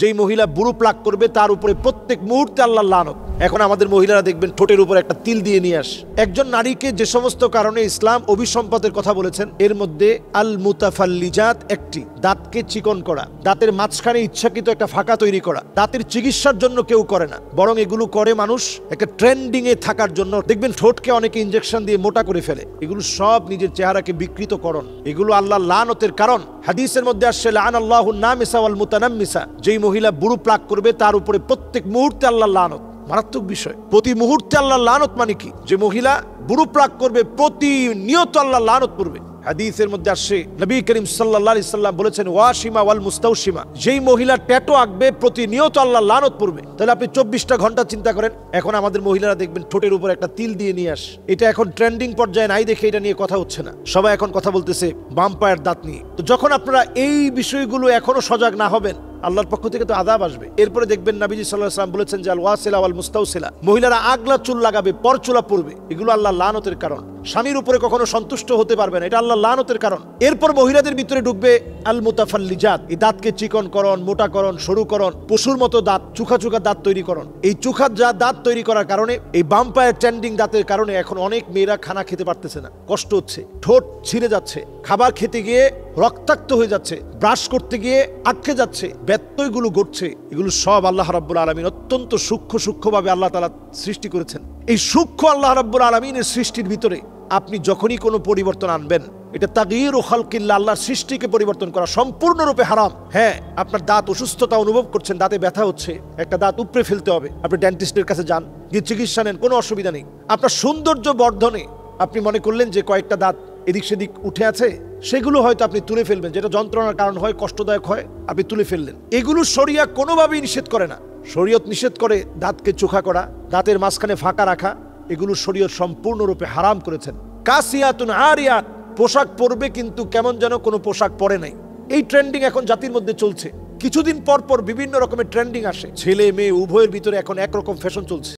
যেই মহিলা বুড়ো প্লাক করবে তার উপরে প্রত্যেক মুহূর্তে আল্লাহর লানত। এখন আমাদের মহিলারা দেখবেন ঠোঁটের উপর একটা তিল দিয়ে নিয়ে আস। একজন নারীকে যে সমস্ত কারণে ইসলাম অভিসম্পাতের কথা বলেছেন এর মধ্যে আল মুতাফাল্লিজাত একটি, দাঁতকে চিকন করা, দাঁতের মাঝখানে ইচ্ছাকৃত একটা ফাঁকা তৈরি করা, দাঁতের চিকিৎসার জন্য কেউ করে না, বরং এগুলো করে মানুষ একটা ট্রেন্ডিং এ থাকার জন্য। দেখবেন ঠোঁটকে অনেকে ইনজেকশন দিয়ে মোটা করে ফেলে, এগুলো সব নিজের চেহারাকে বিকৃতকরণ, এগুলো আল্লাহর লানতের কারণ। হাদিসের মধ্যে আসছে লাআনাল্লাহুন নামিসা ওয়াল মুতানাম্মিসা, যেই মহিলা বুড়ো প্লাক করবে তার উপরে প্রত্যেক মুহূর্তে আল্লাহর লানত। মারাত্মক বিষয়, প্রতি মুহূর্তে আল্লাহর লানত মানে কি? যে মহিলা বুড়ো প্লাক করবে প্রতিনিয়ত আল্লাহর লানত পড়বে। হাদিসের মধ্যে আসছে নবী করিম সাল্লাল্লাহু আলাইহি সাল্লাম বলেছেন ওয়াশিমা ওয়াল মুস্তাওশিমা, যেই মহিলা ট্যাটু আঁকবে প্রতিনিয়ত আল্লাহর লানত পড়বে। তাহলে আপনি 24টা ঘন্টা চিন্তা করেন। এখন আমাদের মহিলারা দেখবেন ঠোঁটের উপর একটা তিল দিয়ে নিয়ে আস, এটা এখন ট্রেন্ডিং পর্যায়ে নাই দেখে এটা নিয়ে কথা হচ্ছে না, সবাই এখন কথা বলতেছে বাম পায়ের দাঁত নিয়ে। তো যখন আপনারা এই বিষয়গুলো এখনো সজাগ না হবেন, আল্লাহর পক্ষ থেকে তো আযাব আসবে। এরপরে দেখবেন নবীজি সাল্লাল্লাহু আলাইহি ওয়াসাল্লাম বলেছেন যে আল ওয়াসিলা ওয়াল মুস্তাওসিলা, মহিলারা আগলা চুল লাগাবে, পরচুলা পরবে, এগুলো আল্লাহর লানতের কারণ। স্বামীর উপরে কখনো সন্তুষ্ট হতে পারবে না, এটা আল্লাহর লানতের কারণ। এরপর মহিলাদের ভিতরে ঢুকবে আল মুতাফাল্লিজাত, এই দাঁতকে চিকনকরণ, মোটাকরণ, সরুকরণ, পশুর মতো দাঁত, চুখা চুখা দাঁত তৈরিকরণ। এই চুখা দাঁত তৈরি করার কারণে, এই বাম পায়ের ট্রেন্ডিং দাঁতের কারণে এখন অনেক মেয়েরা খানা খেতে পারতেছে না, কষ্ট হচ্ছে, ঠোঁট ছিঁড়ে যাচ্ছে, খাবার খেতে গিয়ে রক্তাক্ত হয়ে যাচ্ছে, ব্রাশ করতে গিয়ে আটকে যাচ্ছে, ব্যত্যয়গুলো ঘটছে। এগুলো সব আল্লাহ রাব্বুল আলামিন অত্যন্ত সূক্ষ্মভাবে আল্লাহ তাআলা সৃষ্টি করেছেন। এই সূক্ষ্ম আল্লাহ রাব্বুল আলামিনের সৃষ্টির ভিতরে আপনি যখনই কোনো পরিবর্তন আনবেন, এটা তাগয়িরু খালকিল্লাহ, আল্লাহর সৃষ্টিকে পরিবর্তন করা সম্পূর্ণরূপে হারাম। হ্যাঁ, আপনার দাঁত অসুস্থতা অনুভব করছেন, দাঁতে ব্যথা হচ্ছে, একটা দাঁত উপড়ে ফেলতে হবে, আপনি ডেন্টিস্টের কাছে যান, গিয়ে চিকিৎসা নেন, কোনো অসুবিধা নেই। আপনার সৌন্দর্য বর্ধনে আপনি মনে করলেন যে কয়েকটা দাঁত এদিক সেদিক উঠে আছে, সেগুলো হয়তো আপনি তুলে ফেলবেন, যেটা যন্ত্রণার কারণ হয়, কষ্টদায়ক হয়, আপনি তুলে ফেললেন। এগুলো শরিয়া কোনোভাবেই নিষেধ করে না। শরীয়ত নিষেধ করে দাঁতকে চোখা করা, দাঁতের মাঝখানে ফাঁকা রাখা, এগুলো শরীয়ত সম্পূর্ণরূপে হারাম করেছেন। কাসিয়াতুন আরিয়াত, পোশাক পরবে কিন্তু কেমন যেন কোনো পোশাক পরে নাই, এই ট্রেন্ডিং এখন জাতির মধ্যে চলছে। কিছুদিন পর পর বিভিন্ন রকমের ট্রেন্ডিং আসে, ছেলে মেয়ে উভয়ের ভিতরে এখন একরকম ফ্যাশন চলছে।